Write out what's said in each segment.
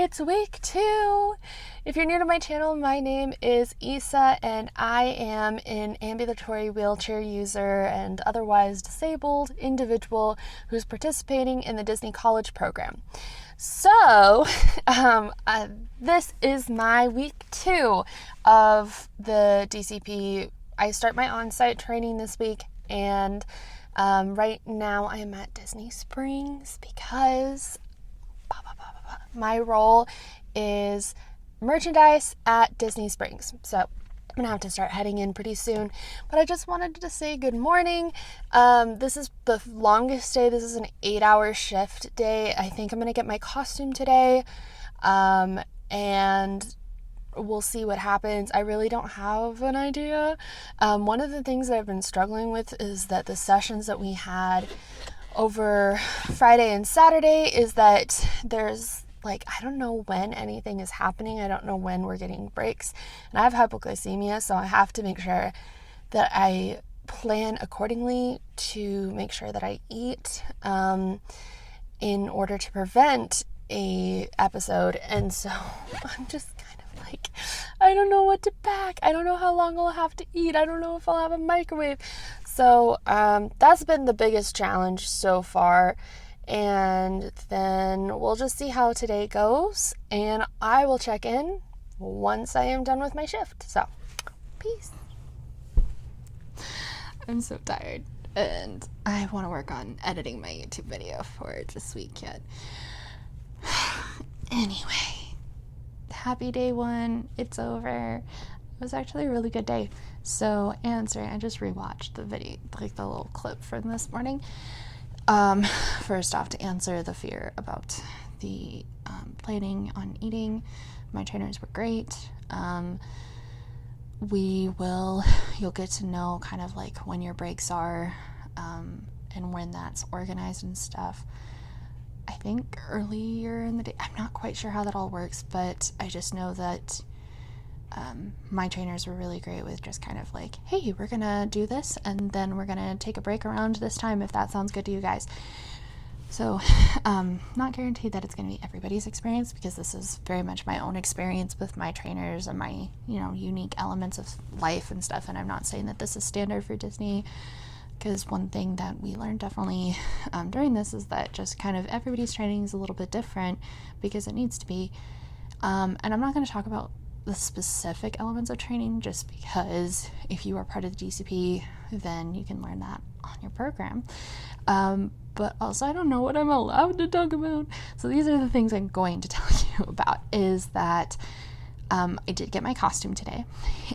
It's week 2. If you're new to my channel, my name is Isa and I am an ambulatory wheelchair user and otherwise disabled individual who's participating in the Disney College program. So, this is my week 2 of the DCP. I start my on-site training this week, and right now I'm at Disney Springs because my role is merchandise at Disney Springs. So I'm gonna have to start heading in pretty soon, but I just wanted to say good morning. This is the longest day. This is an 8-hour shift day. I think I'm gonna get my costume today, and we'll see what happens. I really don't have an idea. One of the things that I've been struggling with is that the sessions that we had over Friday and Saturday is that there's I don't know when anything is happening. I don't know when we're getting breaks. And I have hypoglycemia, so I have to make sure that I plan accordingly to make sure that I eat in order to prevent a episode. And so I'm just kind of I don't know what to pack. I don't know how long I'll have to eat. I don't know if I'll have a microwave. So that's been the biggest challenge so far. And then we'll just see how today goes, and I will check in once I am done with my shift. So, peace. I'm so tired, and I want to work on editing my YouTube video for this week yet. Anyway, happy day 1. It's over. It was actually a really good day. So, I just rewatched the video, the little clip from this morning. First off, to answer the fear about the planning on eating, my trainers were great. You'll get to know kind of when your breaks are, and when that's organized and stuff. I think earlier in the day, I'm not quite sure how that all works, but I just know that my trainers were really great with just kind of hey, we're gonna do this and then we're gonna take a break around this time if that sounds good to you guys. So not guaranteed that it's gonna be everybody's experience, because this is very much my own experience with my trainers and my unique elements of life and stuff, and I'm not saying that this is standard for Disney, because one thing that we learned definitely during this is that just kind of everybody's training is a little bit different, because it needs to be, and I'm not going to talk about the specific elements of training, just because if you are part of the DCP, then you can learn that on your program. But also, I don't know what I'm allowed to talk about. So these are the things I'm going to tell you about, is that I did get my costume today,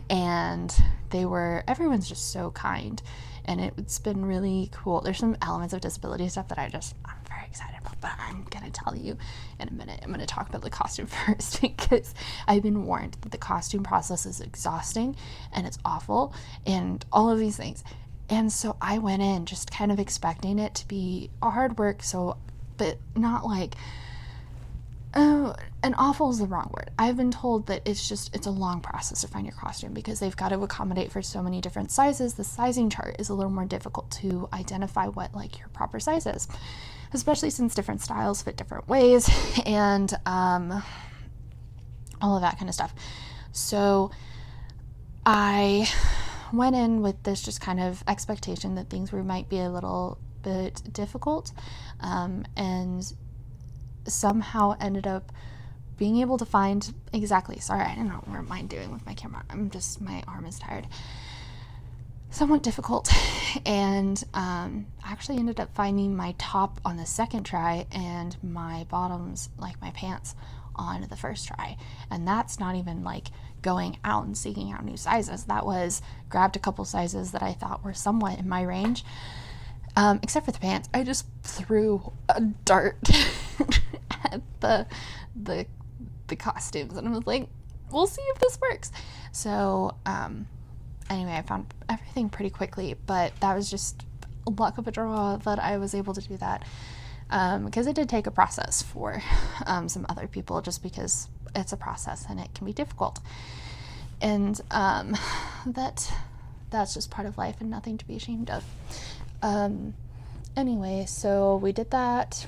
and everyone's just so kind, and it's been really cool. There's some elements of disability stuff that I'm very excited about, but I'm gonna tell you in a minute. I'm gonna talk about the costume first, because I've been warned that the costume process is exhausting and it's awful and all of these things. And so I went in just kind of expecting it to be hard work, but not and awful is the wrong word. I've been told that it's a long process to find your costume, because they've got to accommodate for so many different sizes. The sizing chart is a little more difficult to identify what your proper size is, especially since different styles fit different ways, and all of that kind of stuff. So I went in with this just kind of expectation that things might be a little bit difficult, and somehow ended up being able to find sorry, I don't know what I'm doing with my camera. My arm is tired. Somewhat difficult, and actually ended up finding my top on the second try and my bottoms, my pants, on the first try. And that's not even going out and seeking out new sizes. That was grabbed a couple sizes that I thought were somewhat in my range, except for the pants. I just threw a dart at the costumes, and I was like, we'll see if this works. So anyway, I found everything pretty quickly, but that was just luck of a draw that I was able to do that, because it did take a process for some other people, just because it's a process and it can be difficult, and that's just part of life and nothing to be ashamed of. Anyway, so we did that,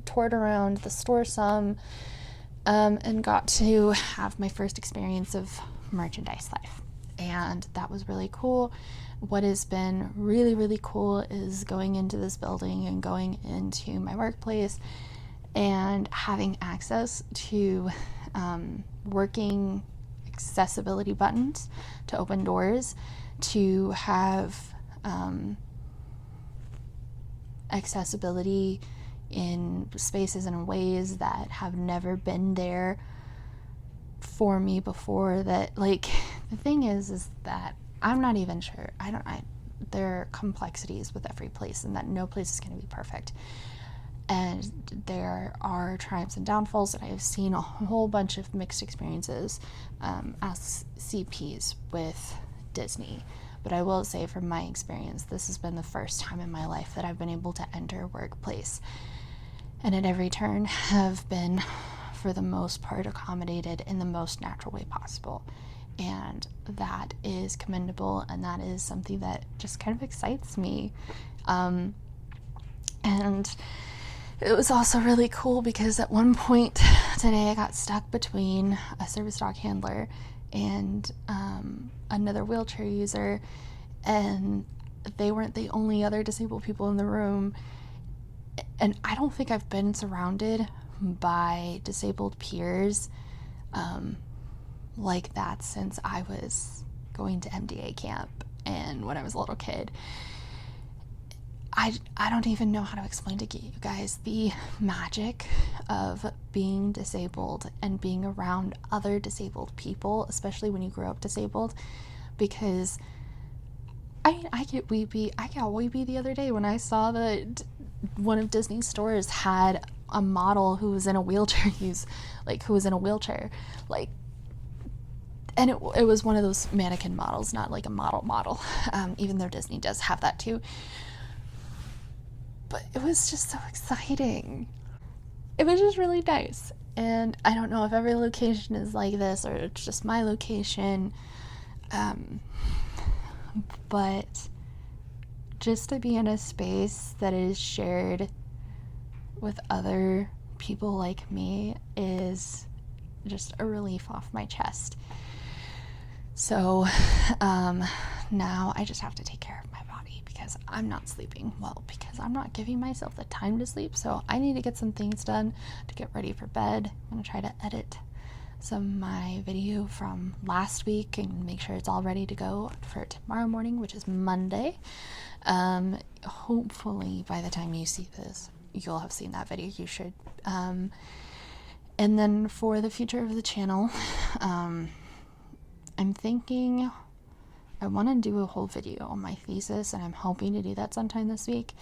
toured around the store some, and got to have my first experience of merchandise life. And that was really cool. What has been really, really cool is going into this building and going into my workplace and having access to working accessibility buttons to open doors, to have accessibility in spaces and ways that have never been there for me before. That, like, the thing is that I'm not even sure. There are complexities with every place, and that no place is going to be perfect. And there are triumphs and downfalls, and I have seen a whole bunch of mixed experiences as CPs with Disney. But I will say, from my experience, this has been the first time in my life that I've been able to enter a workplace, and at every turn have been, for the most part, accommodated in the most natural way possible. And that is commendable, and that is something that just kind of excites me. And it was also really cool because at one point today I got stuck between a service dog handler and another wheelchair user, and they weren't the only other disabled people in the room. And I don't think I've been surrounded by disabled peers like that since I was going to MDA camp and when I was a little kid. I don't even know how to explain to you guys the magic of being disabled and being around other disabled people, especially when you grow up disabled, because I get weepy. I got weepy the other day when I saw that one of Disney's stores had a model who was in a wheelchair and it was one of those mannequin models, not like a model, even though Disney does have that too. But it was just so exciting. It was just really nice. And I don't know if every location is like this or it's just my location. But just to be in a space that is shared with other people like me is just a relief off my chest. So now I just have to take care of my body because I'm not sleeping well, because I'm not giving myself the time to sleep. So I need to get some things done to get ready for bed. I'm going to try to edit some of my video from last week and make sure it's all ready to go for tomorrow morning, which is Monday. Hopefully by the time you see this, you'll have seen that video. You should. And then for the future of the channel, I'm thinking I want to do a whole video on my thesis, and I'm hoping to do that sometime this week.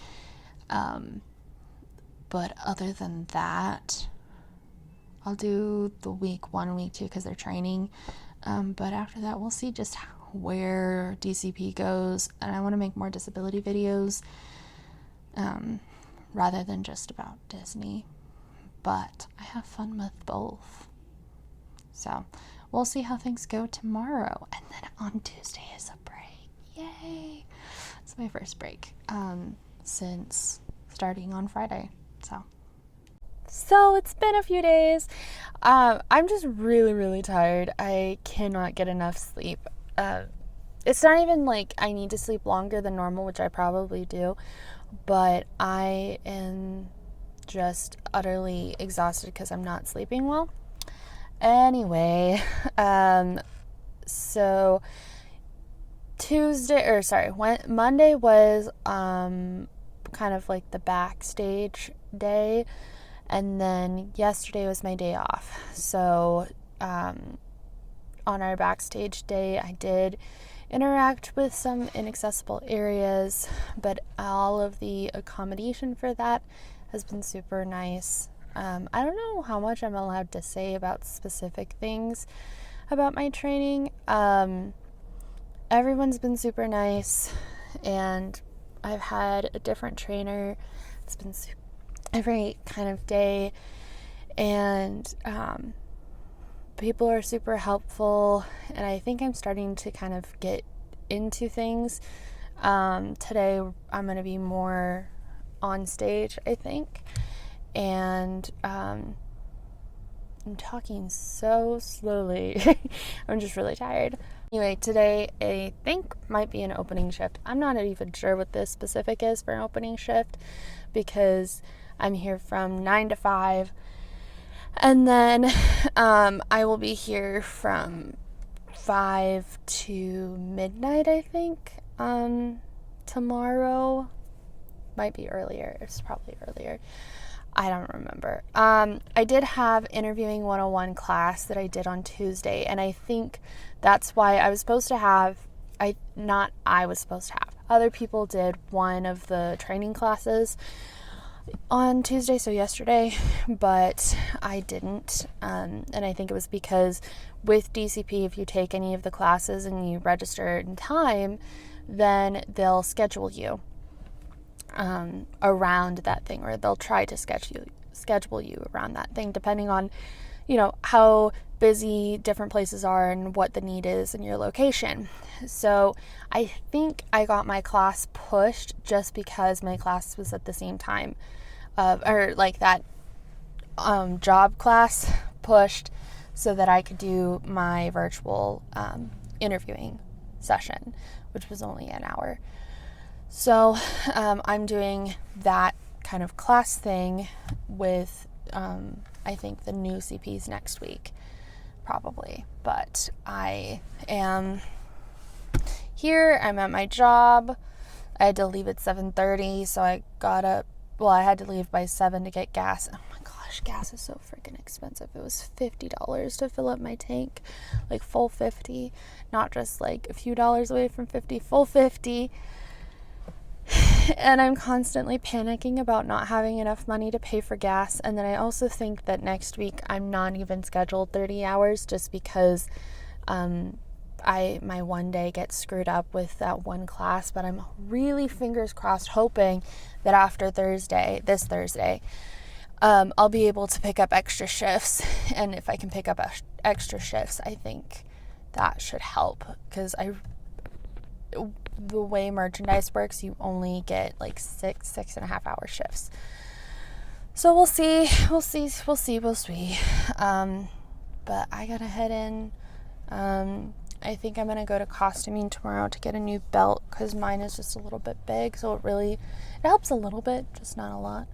But other than that, I'll do the week 1 and week 2 because they're training. But after that, we'll see just where DCP goes. And I want to make more disability videos rather than just about Disney. But I have fun with both. So we'll see how things go tomorrow. And then on Tuesday is a break. Yay! It's my first break since starting on Friday. So it's been a few days. I'm just really, really tired. I cannot get enough sleep. It's not even like I need to sleep longer than normal, which I probably do, but I am just utterly exhausted because I'm not sleeping well. Anyway, so Monday was kind of like the backstage day, and then yesterday was my day off. So on our backstage day, I did interact with some inaccessible areas, but all of the accommodation for that has been super nice. I don't know how much I'm allowed to say about specific things about my training. Everyone's been super nice, and I've had a different trainer. It's been every kind of day, and people are super helpful, and I think I'm starting to kind of get into things. Today I'm going to be more on stage, I think. And I'm talking so slowly. I'm just really tired. Anyway, today I think might be an opening shift. I'm not even sure what this specific is for an opening shift because I'm here from 9 to 5. And then I will be here from 5 to midnight, I think. Tomorrow. Might be earlier. It's probably earlier. I don't remember. I did have interviewing 101 class that I did on Tuesday, and I think that's why I was supposed to have, other people did one of the training classes on Tuesday, so yesterday, but I didn't, and I think it was because with DCP, if you take any of the classes and you register in time, then they'll schedule you around that thing, or they'll try to schedule you around that thing, depending on, how busy different places are and what the need is in your location. So I think I got my class pushed just because my class was at the same time that job class pushed so that I could do my virtual interviewing session, which was only an hour. So I'm doing that kind of class thing with, I think, the new CPs next week, probably. But I am here. I'm at my job. I had to leave at 7:30, so I had to leave by 7 to get gas. Oh my gosh, gas is so freaking expensive. It was $50 to fill up my tank, like full 50, not just like a few dollars away from 50, full 50. And I'm constantly panicking about not having enough money to pay for gas. And then I also think that next week I'm not even scheduled 30 hours just because my one day gets screwed up with that one class. But I'm really fingers crossed hoping that after this Thursday, I'll be able to pick up extra shifts. And if I can pick up extra shifts, I think that should help, because the way merchandise works, you only get like 6.5 hour shifts. So we'll see. But I gotta head in. I think I'm gonna go to costuming tomorrow to get a new belt, because mine is just a little bit big, so it helps a little bit, just not a lot.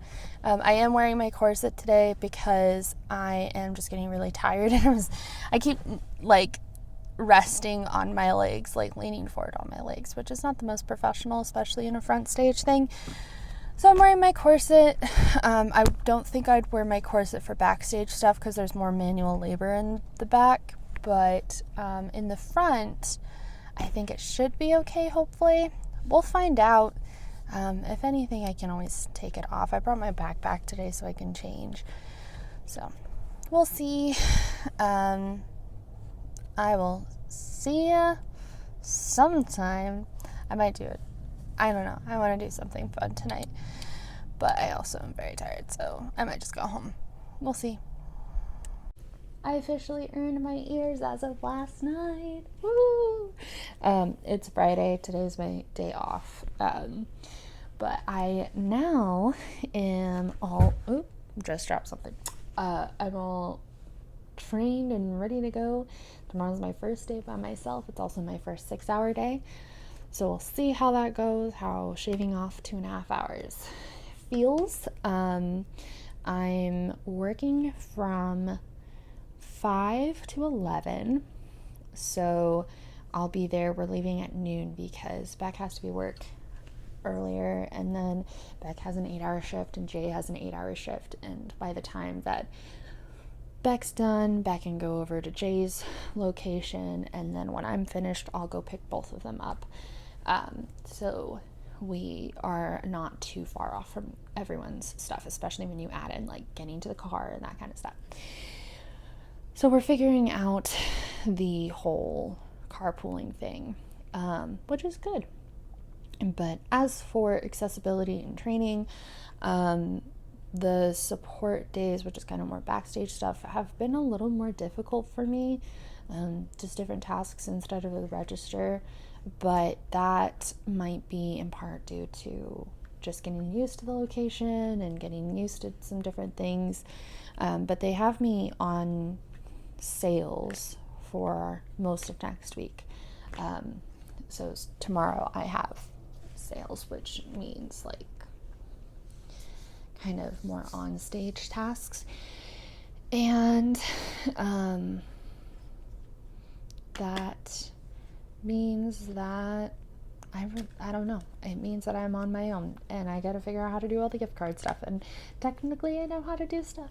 I am wearing my corset today because I am just getting really tired, and I keep resting on my legs, leaning forward on my legs, which is not the most professional, especially in a front stage thing. So I'm wearing my corset. I don't think I'd wear my corset for backstage stuff because there's more manual labor in the back, but in the front, I think it should be okay, hopefully. We'll find out. If anything, I can always take it off. I brought my backpack today so I can change. So we'll see. I will see ya sometime. I might do it. I don't know. I want to do something fun tonight. But I also am very tired, so I might just go home. We'll see. I officially earned my ears as of last night. Woo! It's Friday. Today's my day off. But I now am all... just dropped something. I'm all trained and ready to go. Tomorrow's my first day by myself. It's also my first 6-hour day. So we'll see how that goes, how shaving off 2.5 hours feels. I'm working from 5 to 11. So I'll be there. We're leaving at noon because Beck has to be work earlier, and then Beck has an 8-hour shift and Jay has an 8-hour shift, and by the time that Beck's done, Beck can go over to Jay's location, and then when I'm finished, I'll go pick both of them up. So we are not too far off from everyone's stuff, especially when you add in getting to the car and that kind of stuff. So we're figuring out the whole carpooling thing, which is good. But as for accessibility and training, the support days, which is kind of more backstage stuff, have been a little more difficult for me. Just different tasks instead of the register. But that might be in part due to just getting used to the location and getting used to some different things. But they have me on sales for most of next week. So tomorrow I have sales, which means like kind of more on stage tasks. And that means that I don't know. It means that I'm on my own and I got to figure out how to do all the gift card stuff. And technically I know how to do stuff,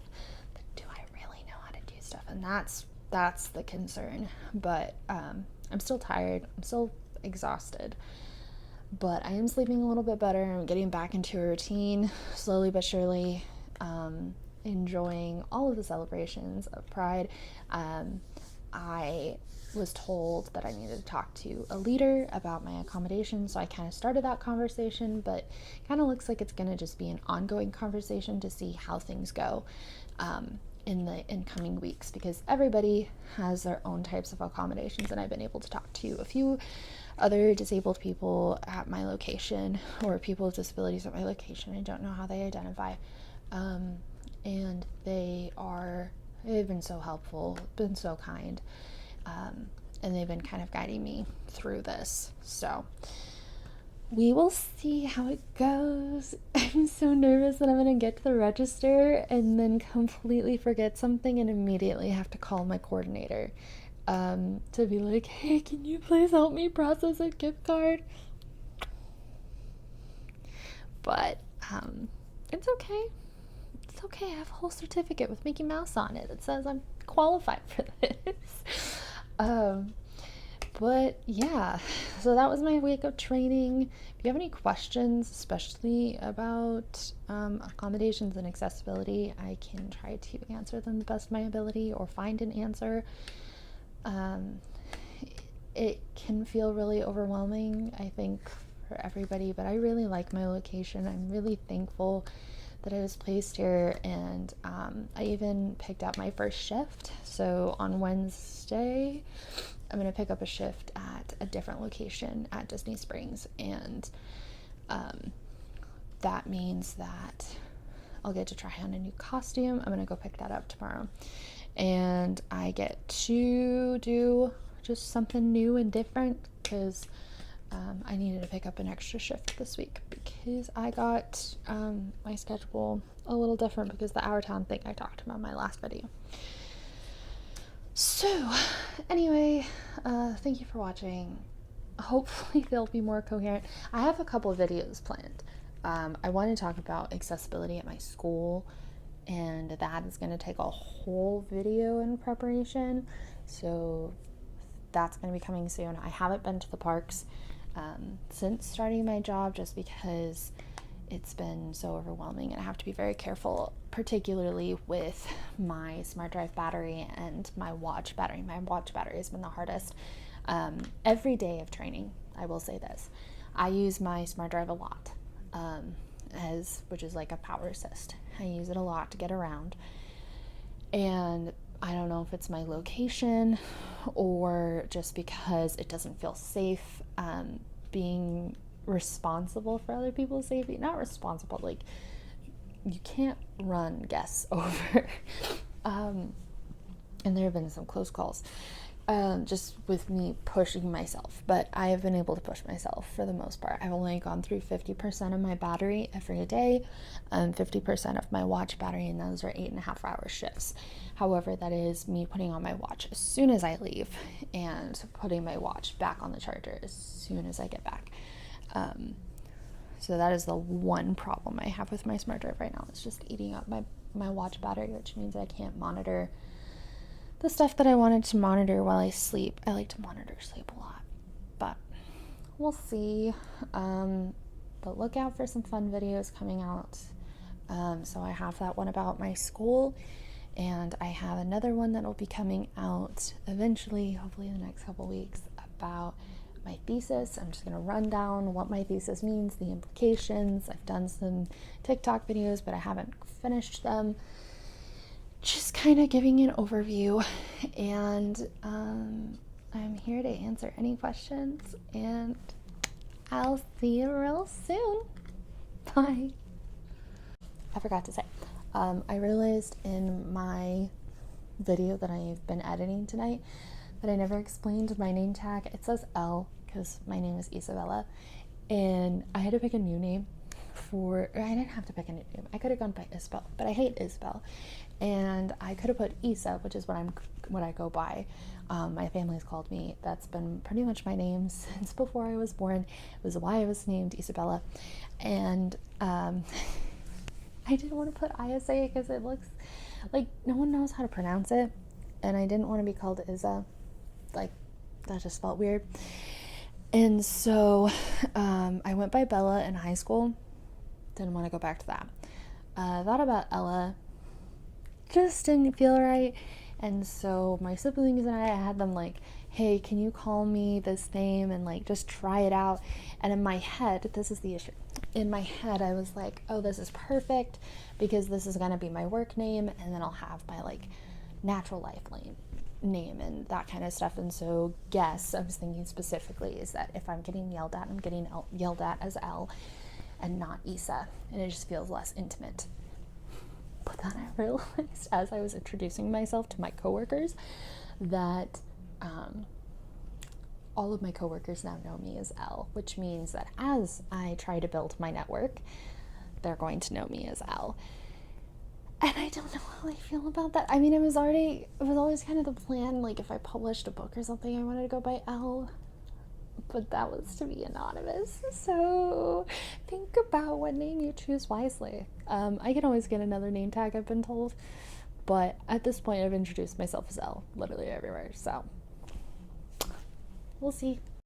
but do I really know how to do stuff? And that's the concern. But I'm still tired. I'm still exhausted. But I am sleeping a little bit better. I'm getting back into a routine slowly but surely. Enjoying all of the celebrations of Pride. I was told that I needed to talk to a leader about my accommodation, so I kind of started that conversation, but kind of looks like it's going to just be an ongoing conversation to see how things go in the incoming weeks, because everybody has their own types of accommodations, and I've been able to talk to a few other disabled people at my location, or people with disabilities at my location. I don't know how they identify, and they've been so helpful, been so kind, and they've been kind of guiding me through this. So we will see how it goes. I'm so nervous that I'm going to get to the register and then completely forget something and immediately have to call my coordinator to be like, hey, can you please help me process a gift card? But it's okay. It's okay. I have a whole certificate with Mickey Mouse on it that says I'm qualified for this. But yeah, so that was my week of training. If you have any questions, especially about accommodations and accessibility, I can try to answer them the best of my ability or find an answer. It can feel really overwhelming, I think, for everybody, but I really like my location. I'm really thankful that I was placed here, and I even picked up my first shift. So on Wednesday, I'm going to pick up a shift at a different location at Disney Springs, and that means that I'll get to try on a new costume. I'm going to go pick that up tomorrow, and I get to do just something new and different, because I needed to pick up an extra shift this week because I got my schedule a little different because the hour time thing I talked about in my last video. So anyway, thank you for watching. Hopefully they'll be more coherent. I have a couple of videos planned. I want to talk about accessibility at my school, and that is going to take a whole video in preparation. So that's going to be coming soon. I haven't been to the parks since starting my job, just because it's been so overwhelming, and I have to be very careful, particularly with my smart drive battery and my watch battery. My watch battery has been the hardest. Every day of training, I will say this, I use my smart drive a lot, which is like a power assist. I use it a lot to get around, and I don't know if it's my location or just because it doesn't feel safe being responsible for other people's safety. Not responsible, like you can't run guests over. And there have been some close calls just with me pushing myself, but I have been able to push myself for the most part. I've only gone through 50% of my battery every day, 50% of my watch battery, and those are 8.5-hour shifts. However, that is me putting on my watch as soon as I leave and putting my watch back on the charger as soon as I get back. So that is the one problem I have with my smart drive right now. It's just eating up my watch battery, which means I can't monitor the stuff that I wanted to monitor while I sleep. I like to monitor sleep a lot, but we'll see. But look out for some fun videos coming out. So I have that one about my school, and I have another one that will be coming out eventually, hopefully in the next couple weeks, about my thesis. I'm just going to run down what my thesis means, the implications. I've done some TikTok videos, but I haven't finished them. Just kind of giving an overview, and I'm here to answer any questions, and I'll see you real soon. Bye. I forgot to say, I realized in my video that I've been editing tonight that I never explained my name tag. It says L because my name is Isabella, and I had to pick a new name I didn't have to pick a new name. I could have gone by Isabel, but I hate Isabel, and I could have put Isa, which is what I go by. My family's called me. That's been pretty much my name since before I was born. It was why I was named Isabella, and I didn't want to put Isa because it looks like no one knows how to pronounce it, and I didn't want to be called Isa. Like, that just felt weird. And so I went by Bella in high school. Didn't want to go back to that. Thought about Ella. Just didn't feel right. And so my siblings and I had them like, hey, can you call me this name and like just try it out? And in my head, this is the issue. In my head, I was like, oh, this is perfect because this is going to be my work name, and then I'll have my like natural life name and that kind of stuff. And so guess I was thinking specifically is that if I'm getting yelled at, I'm getting yelled at as L and not Isa, and it just feels less intimate. But then I realized as I was introducing myself to my coworkers that all of my coworkers now know me as L, which means that as I try to build my network, they're going to know me as L. And I don't know how I feel about that. I mean, it was always kind of the plan, like if I published a book or something, I wanted to go by L, but that was to be anonymous. So think about what name you choose wisely. I can always get another name tag, I've been told, but at this point I've introduced myself as L literally everywhere, so we'll see.